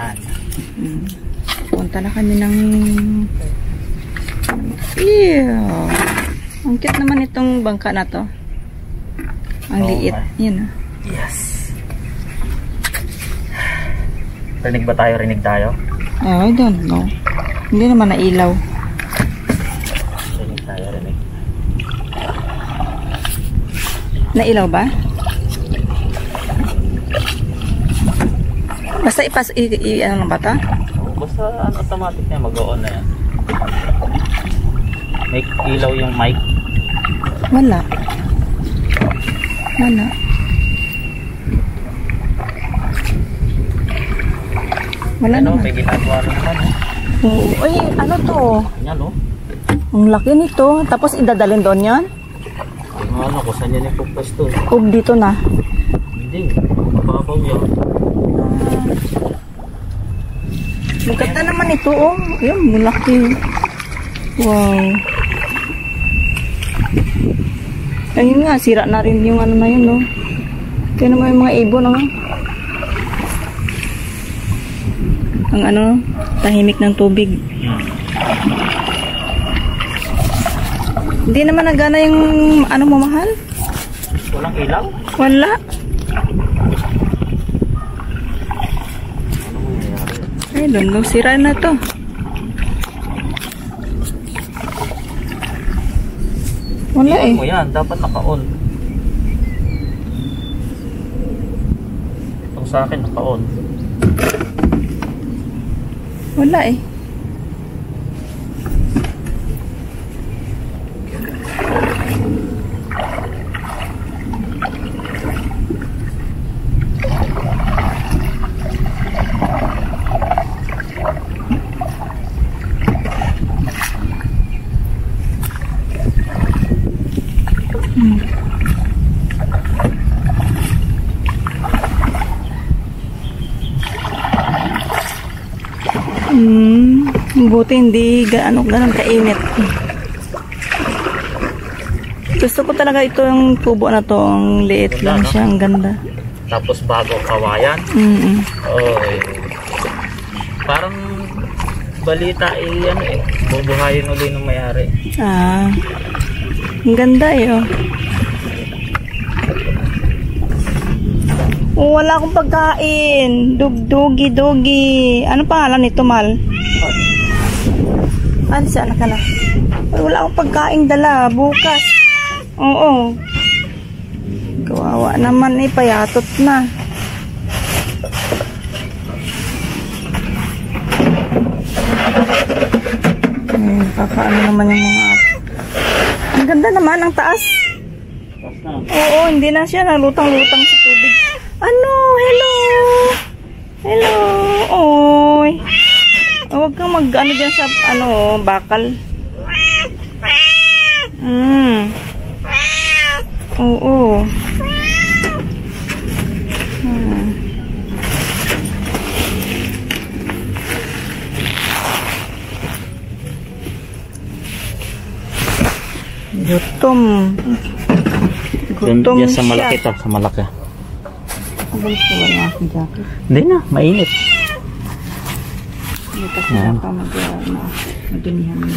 Yan. Punta na kami ng... Ew! Ang cute naman itong bangka na to. Ang liit. Yan. Yes. Rinig ba tayo? Rinig tayo? I don't know. Hindi naman nailaw. Rinig tayo, rinig. Nailaw ba? Basta ano lang ba ito? Basta automatic na mag-on na yan. May ilaw yung mic. Wala. Wala. Wala Ano, naman. may ginagawa rin naman. Oo. Uy, ano to? Yan o. Ang laki nito. Tapos idadalhin doon yan? Ano, kung saan yan ipupwesto. Kung dito na. Hindi. Mababaw yan. Ang ganda naman ito, oh. Ayan, malaki. Wow. Ayun nga, sira na rin yung ano na yun, no? Kaya naman yung mga ibon, no? Ang ano, tahimik ng tubig. Hindi naman nagana yung ano mo, mahal? Walang ilaw? Wala. Ay, don't know. Sira na to. Wala eh. Mo yan, dapat naka-on. Itong sa akin naka-on. Wala eh. Buti hindi ganun kainit. Gusto ko talaga ito yung tubo na to. Ang liit lang siya. Ang ganda. Tapos bago kawayan. Oy. Parang balita eh, ano eh. Bubuhayin uli ng may-ari. Ah. Ang ganda eh, oh. Oh, wala akong pagkain. Dugdugi. Ano pangalan nito, Mal? Ano saan ka na? Wala akong pagkain dala. Bukas. Oo. Kawawa naman eh. Payatot na. Kakaano naman yung mga... Ang ganda naman ang taas. Oo, hindi na siya nalutang-lutang sa tubig. Ano? Hello? Hello? Oy. Huwag kang mag-ano dyan sa ano, bakal. Oo. Gutom. Gutom siya. Sa malaki siya. to, sa malaki. Abalik ko ba yung aking jacket? Hindi na, mainit. Hindi kasi pa madunihan mo.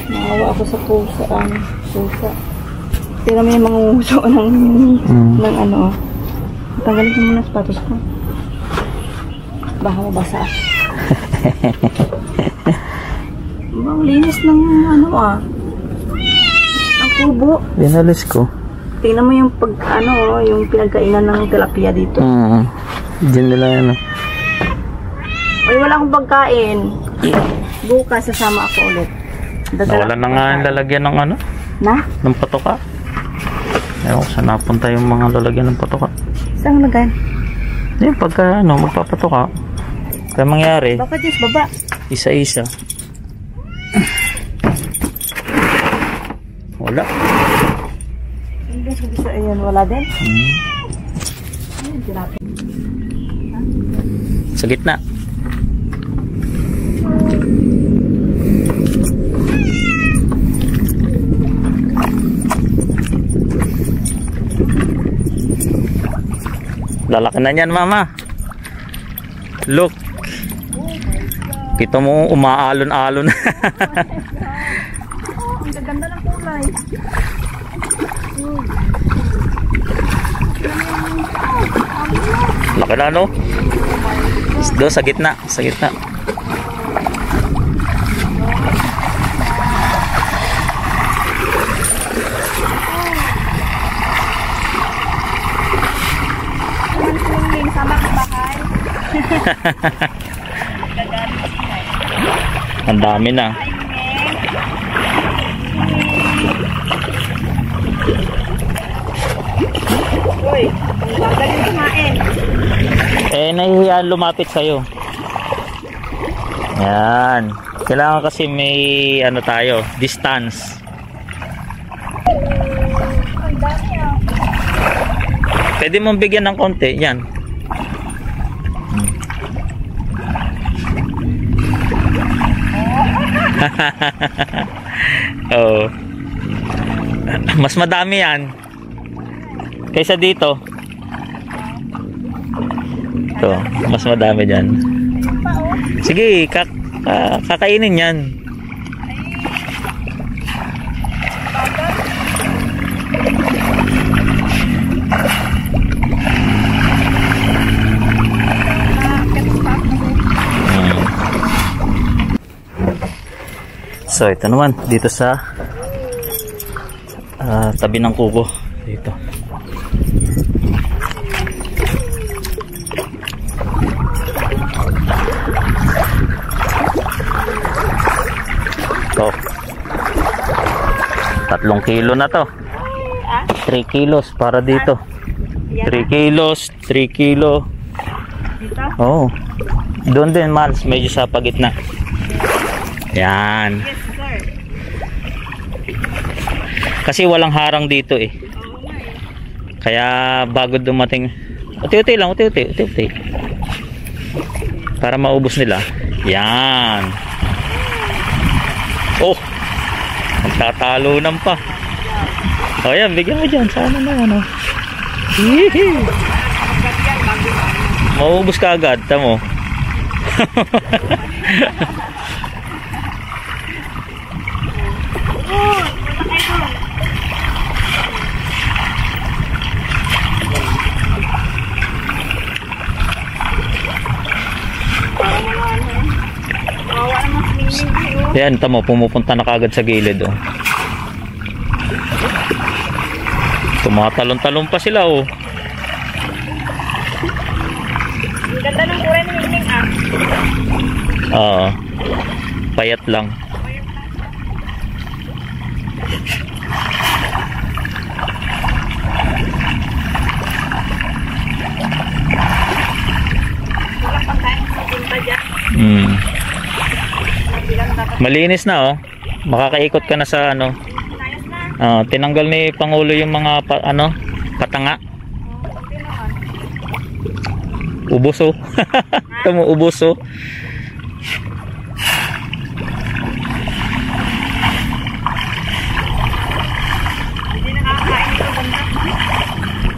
Naawa ako sa pusa. Tira mo yung mga uso ng ano. Tanggalin ko muna sapatos ko. Baka mabasa. Ang linis ng ano ang kubo. Dinalis ko. Tingnan mo yung yung pinagkainan ng tilapia dito. Diyan nila yan. Ay, wala akong pagkain. Bukas sasama ako ulit. Wala na nga yung lalagyan ng ano? Na? Ng patoka. Ewan ko saan napunta yung mga lalagyan ng patoka. Saan lagyan? Yung pagka magpapatoka. Kaya mangyari. Bakit yung baba? Isa-isa. Wala. Ayan, wala din? Sa gitna. Lalaki na yan, mama. Look. Kita mo umaalon-alon. Oh, ang gaganda ng kulay. Laki na, no? Doon sa gitna, sa gitna. Sama ka bakay. Ang dami na. Uy, ang gagaling kumain. Nahihiyan lumapit sa'yo. Yan. Kailangan kasi may ano tayo, distance. Ang dami ah. Pwede mong bigyan ng konti. Yan. Oh. Mas madami yan kaysa dito. Ito, mas madami dyan. Sige, kakainin yan. So ito naman dito sa tabi ng kubo dito. So 3 kilo na to. 3 kilos para dito. 3 kilos, 3 kilo. Dito? Oh. Doon din, Mals, medyo sa pagitna. Yan. Yes, sir. Kasi walang harang dito eh. Oo nga eh. Kaya bago dumating, uti-uti lang, uti-uti. Para maubos nila. Yan. Oh. Magtatalunan pa. O yan, bigyan mo dyan. Sana na ano. Hihi. Maubos ka agad. Tamo. Yan, tamo, pumupunta na kagad sa gilid, oh. Tumatalon-talon pa sila, oh. Ang ganda ng kulay ng hinging, ah. Oo. Payat lang. Walang pagkain sa punta dyan. Malinis na, oh. Makakaikot ka na sa ano. Ayos na. Tinanggal ni Pangulo yung mga patanga. Okay naman. Ubos, oh. Tamo, ubos, oh. Hindi nakakain ito banda.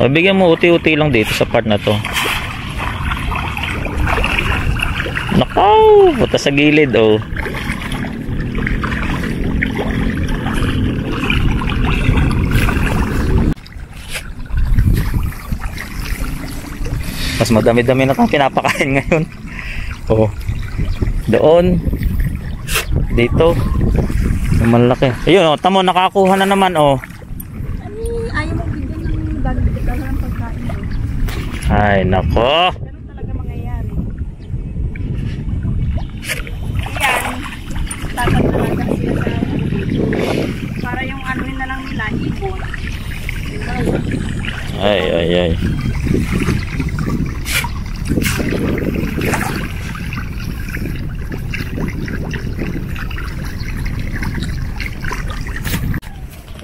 O, bigyan mo uti-uti lang dito sa part na to. Nakaw! Punta sa gilid, oh. Mas madami-dami na kang pinapakain ngayon. Oh. Doon. Dito. Yung malaki. Ayun, oh, tamo, nakakuha na naman, oh. Ayaw mo bigyan ng dagdag ng pagkain doon. Ay, nako. Ganun talaga mangyayari. Yan. Dapat talaga sila sa para yung ano na lang nila, ipon. Ay, ay, ay.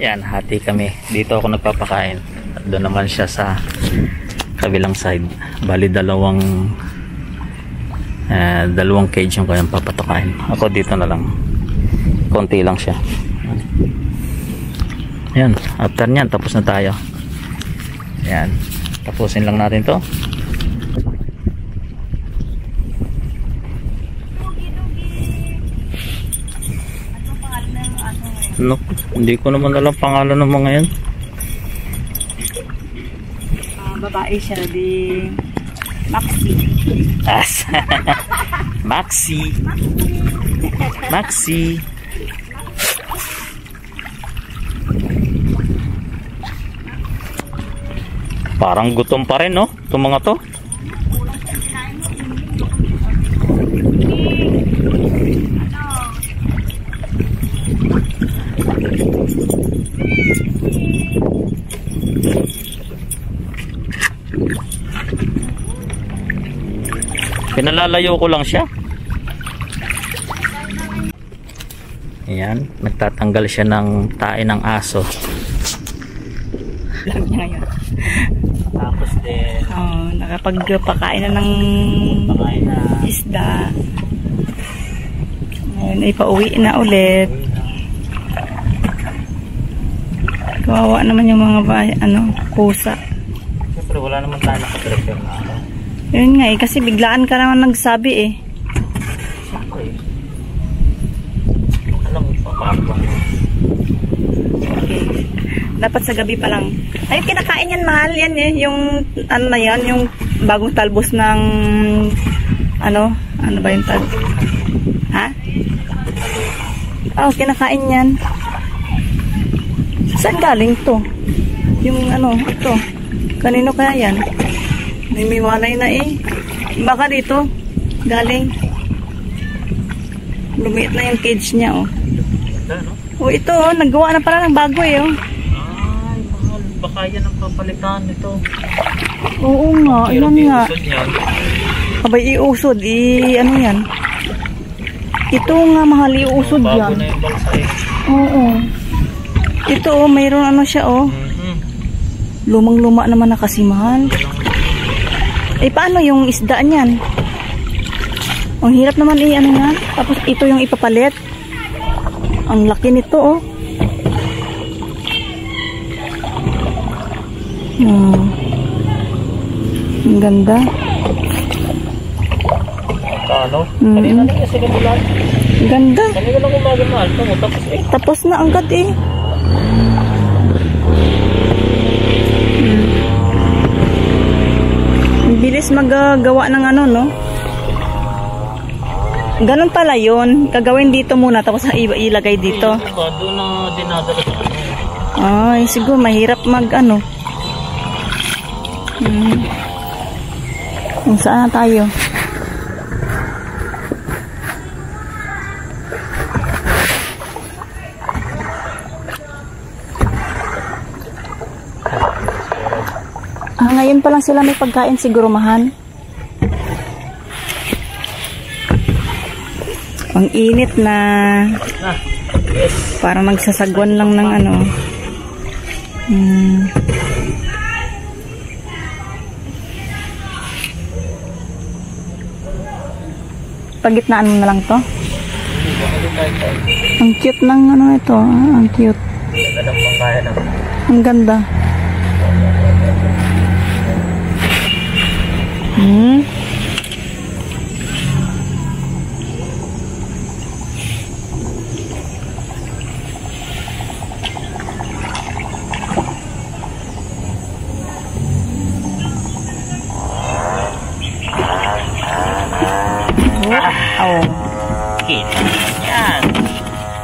Yan, hati kami. Dito ako nagpapakain. At doon naman siya sa kabilang side. Bali dalawang cage yung kanyang papatukain. Ako dito na lang. Konti lang siya. Yan, after nyan tapos na tayo. Yan, tapusin lang natin to. Ano? Hindi ko naman alam pangalan ng mga yan. Babae siya, di Maxi. As. Maxi. Maxi. Parang gutom pa rin, no? Itong mga to. Pinalalayo ko lang siya. Ayan, nagtatanggal siya ng tae ng aso. Alam niya ngayon. Tapos din, Nakapagpakain na ng pakain na isda. Ngayon ay pauwi na ulit. Kawawa naman yung mga pusa. siyempre wala naman tayo nakaprepare na ano. Yun nga kasi biglaan ka naman nagsabi Siyempre. Alam mo pa parang. Okay. Dapat sa gabi pa lang. Ay, kinakain yan, mahal yan yung na yan, yung bagong talbos ng ano ba yung talbos? Ha? Oh, kinakain yan. Saan galing to? Yung ito. Kanino kaya yan? May walay na Baka dito galing. Lumiit na yung cage niya Oh, ito naggawa na pala ng bago Ay, mahal. Baka yan ang papalitan nito. Oo nga, yan nga. Abay, iusod. Ano yan? Ito nga, mahal, iusod yan. Bago na yung balsa Oo. Ito, mayroon siya Lumang-luma naman na kasi, mahal. Paano yung isda niyan? Ang hirap naman nga. Tapos ito yung ipapalit. Ang laki nito, Ang ganda. Ano? Kanina na kasi kabulan. Ganda. Kanina lang umaga mahal. Tapos Tapos na agad Ang bilis magagawa ng no? Ganun pala yun. Gagawin dito muna tapos ilagay dito. Doon na dinadala sa Ay, siguro mahirap Kung saan na tayo? Ngayon pa lang sila may pagkain siguro, mahal. Ang init na. Parang magsasagwan lang ng Pagitnaan mo na lang to. Ang cute ng ito. Ang cute. Ang ganda.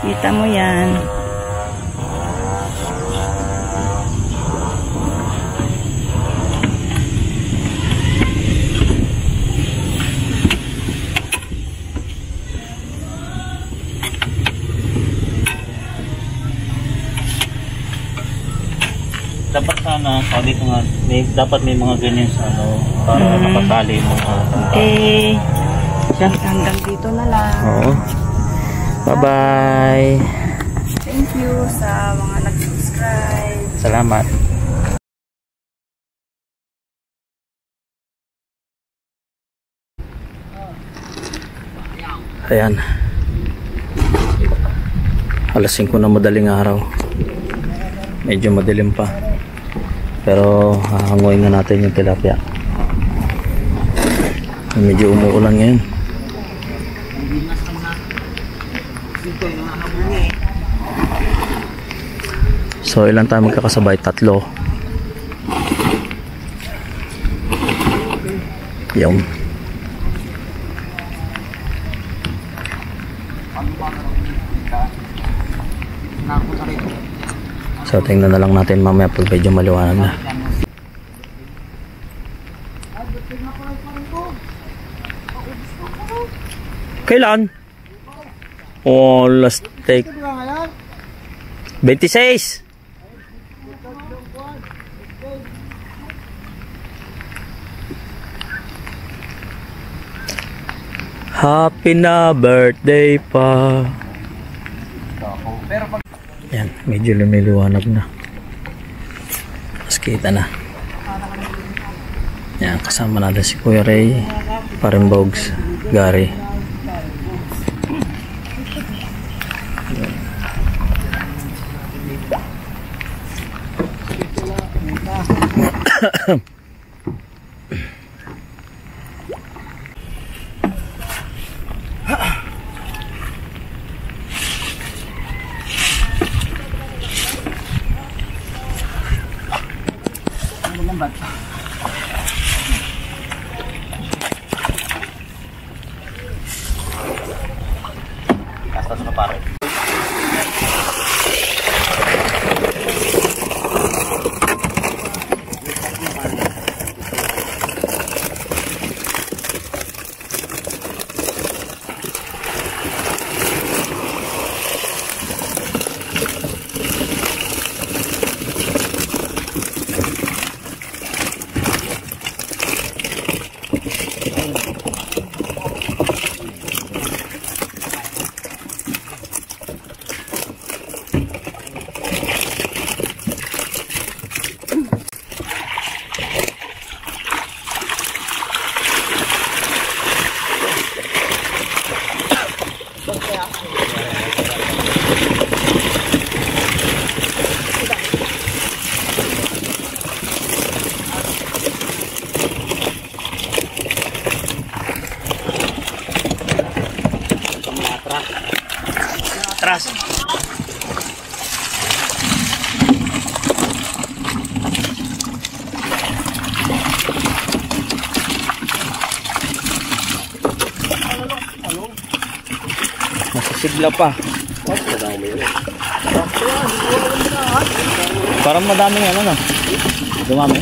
Kita mo yan. Dapat sana, sabi ko nga, dapat may mga ganyan sa para nakatali mo. Okay. Hanggang dito na lang. Oo. Bye-bye. Thank you sa mga nag-subscribe. Salamat. Ayan. Alas 5 na madaling araw. Medyo madilim pa. Pero hahanguin na natin yung tilapia. Medyo umuulan ngayon. So ilan tayo magkakasabay? 3. Yung so tingnan na lang natin mamaya pag medyo maliwanag na. Kailan? Oh, last take 26. Happy na birthday pa. Yan, medyo lumiliwanag na. Mas kita na. Yan, kasama natin si Kuya Ray, Parimbogs, Gary. Atras. Masisigla pa. Parang madaming ano na. Dumami.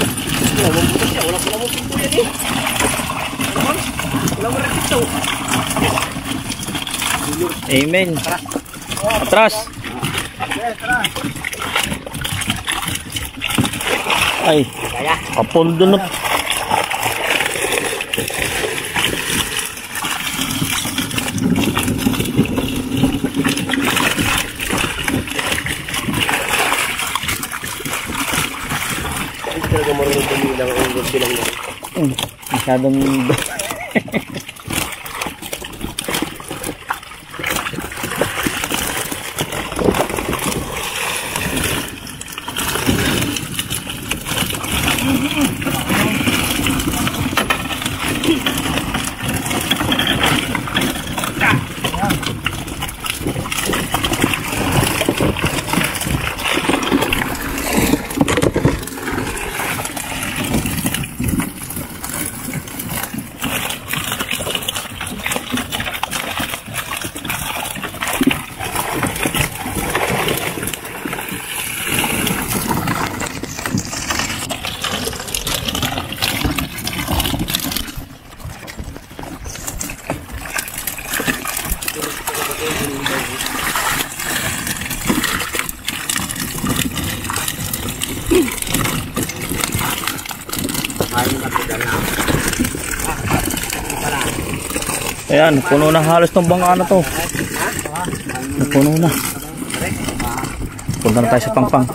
Amen. Atras. Ay, kapoldo na. Talaga marunong bumilang ang bilang na. Masyadong ayan, puno na halos ng bangka na to. Puno na. Punta na tayo sa Pangpang.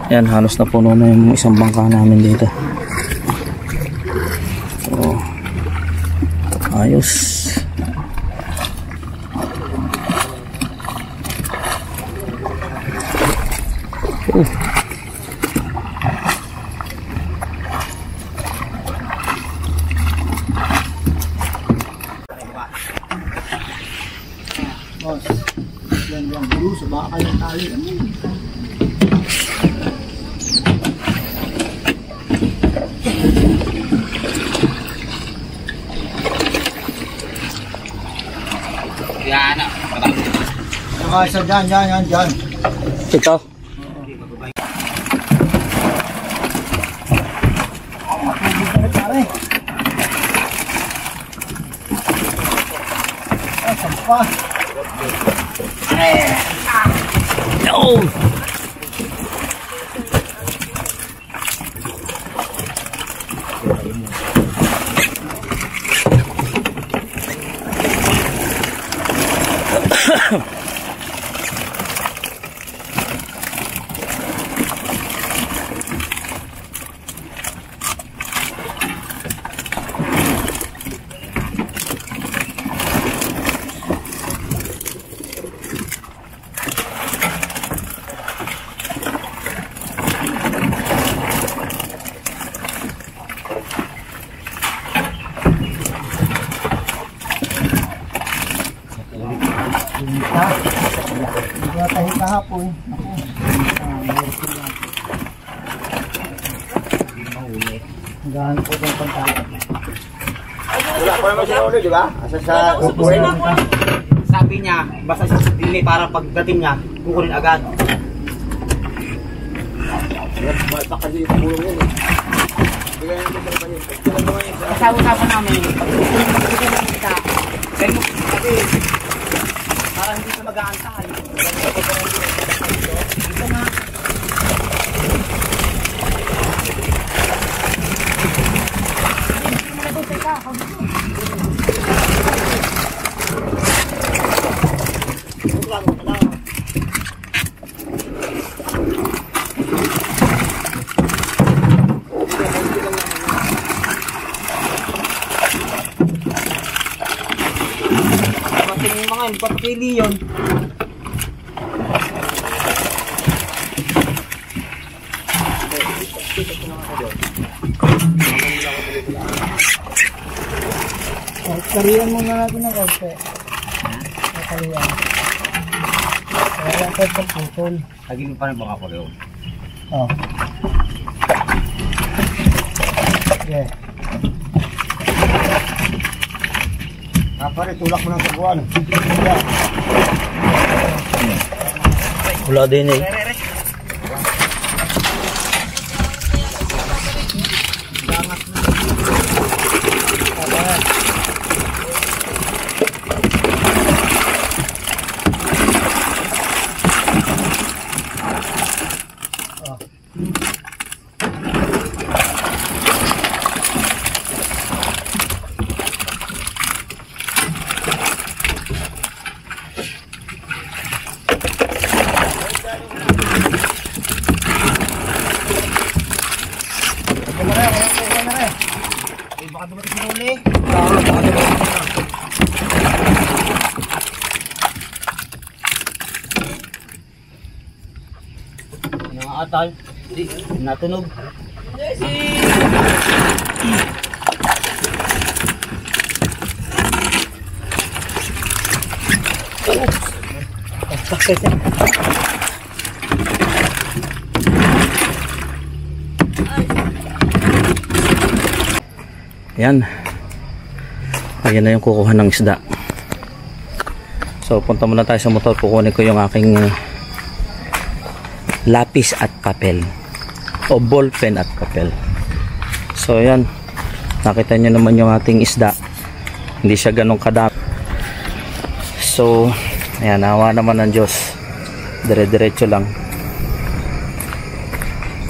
Ayan, halos na puno na yung isang bangka namin dito. So, ayos. Sumakal ng tali. Yan na. Saka isa dyan. Ito. No! Tahi kahapon. Hanggang po ng pagkakas. Wala pa naman siya ulo, di ba? Asa sa kukuhin. Sabi niya, basta sa dili para pagdating niya, kukunin agad. Basta kasi yung bulong yun eh. Kasama-sama namin. Kaya kasi, para hindi siya mag-aantay. Ito na. Yung mga yun, papapili yun. Kariyan muna natin ng kaunti. Kariyan. Kaya ang kahit pagputol. Tagilin pa rin baka ko rin. Oh. Yeah. Pare, tulak mo ng sabuan. Wala din eh. Baka dumating sa uli. Nangaatay. Hindi, natunog. Yan. Ayan na yung kukuha ng isda. So punta muna tayo sa motor. Kukunin ko yung aking lapis at papel o ballpen at papel. So yan, nakita nyo naman yung ating isda, hindi siya ganong kadami. So ayan, awa naman ng Diyos, dire-diretso lang.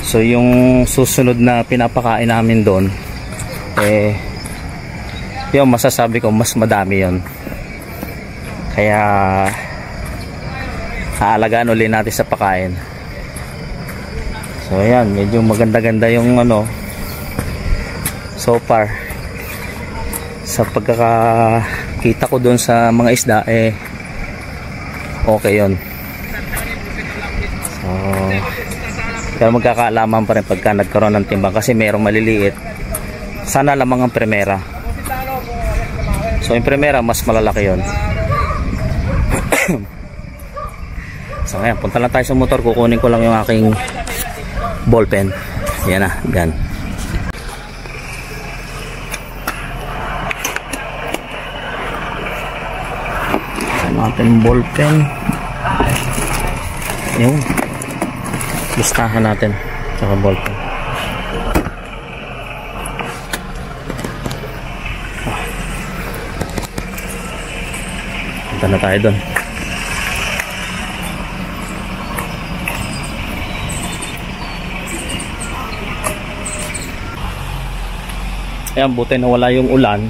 So yung susunod na pinapakain namin doon, yung masasabi ko mas madami yon, kaya aalagaan ulit natin sa pakain. So ayan, medyo maganda-ganda yung ano so far sa pagkakakita ko doon sa mga isda, okay yon. So pero magkakaalaman pa rin pagka nagkaroon ng timbang, kasi mayroong maliliit. Sana lamang ang primera. So yung primera mas malalaki yon. So ngayon, punta lang tayo sa motor. Kukunin ko lang yung aking ballpen. Yan na, yan. Natin ballpen. Yung listahan natin tsaka ballpen. Punta na tayo doon. Ayan, buti na wala yung ulan,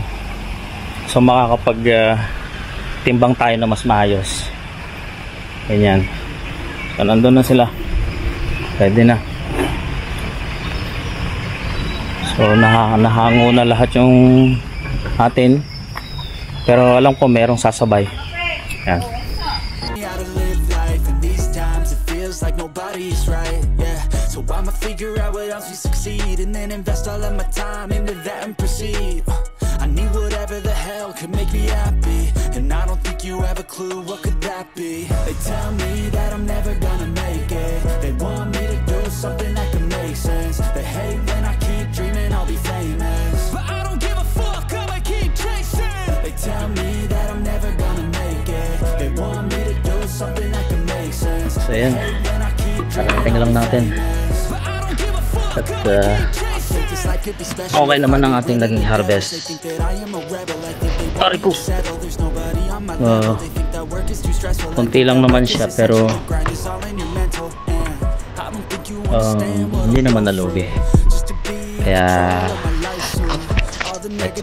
so makakapag timbang tayo na mas maayos. Ganyan. So nandun na sila, pwede na. So nahango na lahat yung atin, pero alam ko merong sasabay. Yan. Like nobody's right, yeah. So I'ma figure out what else we succeed, and then invest all of my time into that and proceed. I need whatever the hell could make me happy, and I don't think you have a clue what could that be. They tell me that I'm never gonna make it. They want me to do something that can make sense. They hate when I keep dreaming I'll be famous, but I don't give a fuck, I'ma keep chasing. They tell me that I'm never gonna make it. They want me to do something that can make sense. So yan, karating lang natin. At okay naman ang ating naging harvest. Pari ko, konti lang naman siya, pero hindi naman nalugi. Kaya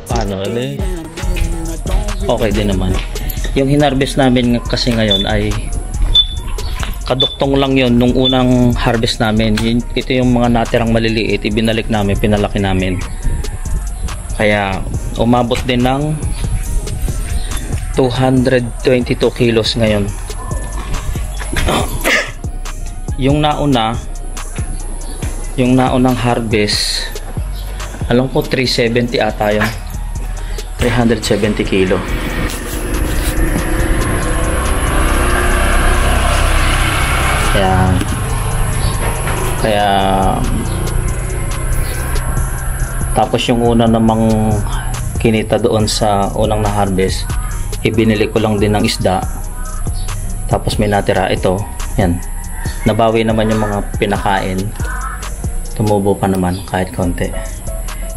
paano ulit, okay din naman. Yung hinarvest namin kasi ngayon ay kaduktong lang yon nung unang harvest namin. Ito yung mga natirang maliliit, ibinalik namin, pinalaki namin. Kaya umabot din ng 222 kilos ngayon. Yung naunang harvest, alam ko 370 ata yun, 370 kilo. Kaya tapos yung una namang kinita doon sa unang na harvest, ibinili ko lang din ng isda, tapos may natira ito. Yan, nabawi naman yung mga pinakain, tumubo pa naman kahit konti,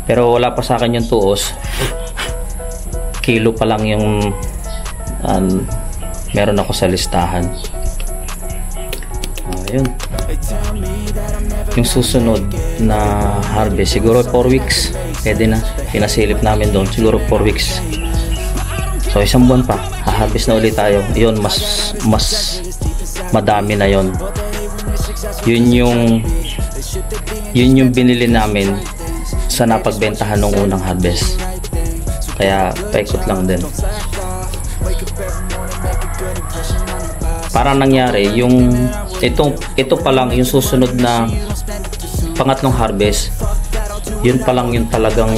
pero wala pa sa akin yung tuos. Kilo pa lang yung meron ako sa listahan. Ayun. Yung susunod na harvest siguro 4 weeks pwede na. Pinasilip namin doon siguro 4 weeks, so isang buwan pa ha-harvest na ulit tayo. Yun, mas madami na yon. Yun yung binili namin sa napagbentahan nung unang harvest, kaya paikot lang din. Parang nangyari yung ito pa lang yung susunod na pangatlong harvest, yun pa lang yung talagang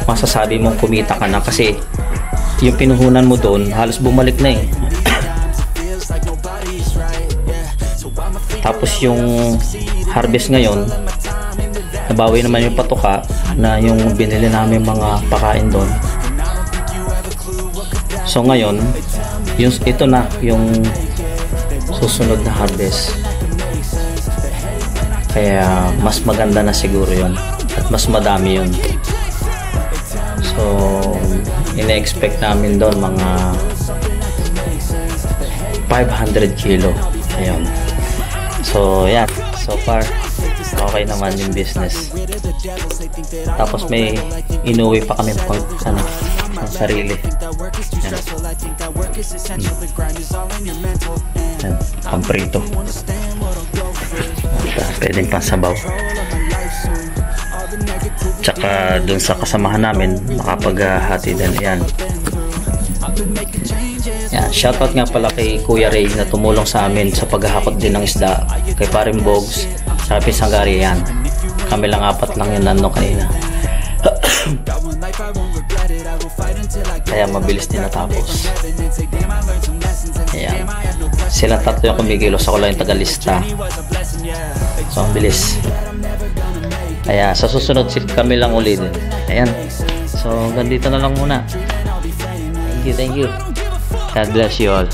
masasabi mong kumita ka na, kasi yung pinuhunan mo doon halos bumalik na eh. Tapos yung harvest ngayon, nabawi naman yung patuka na yung binili namin mga pakain doon. So ngayon, ito na yung susunod na harvest, kaya mas maganda na siguro yun at mas madami yun. So ina-expect namin doon mga 500 kilo. Ayun. So yan, so far okay naman yung business. Tapos may inuwi pa kami pang sarili. Yan. Yan, pamprito. Pwedeng pang sabaw. Tsaka dun sa kasamahan namin makapaghati din. Yan. Yan, shoutout nga pala kay Kuya Ray na tumulong sa amin sa paghahakot din ng isda, kay Paring Bogs, sa Pisangari. Yan, kami lang apat lang yun kanina. Got one life, I won't regret it. I will fight until I get Kaya mabilis din natapos. heaven. And take damn, I learned some lessons. And Ayan. damn, I have no question. Silang tatlo yung kumikilos. Ako lang yung tagalista. It was a blessing, yeah. So, ang bilis. Kaya sa susunod kami lang ulit. Ayan. So, ganito na lang muna. Thank you. God bless you all.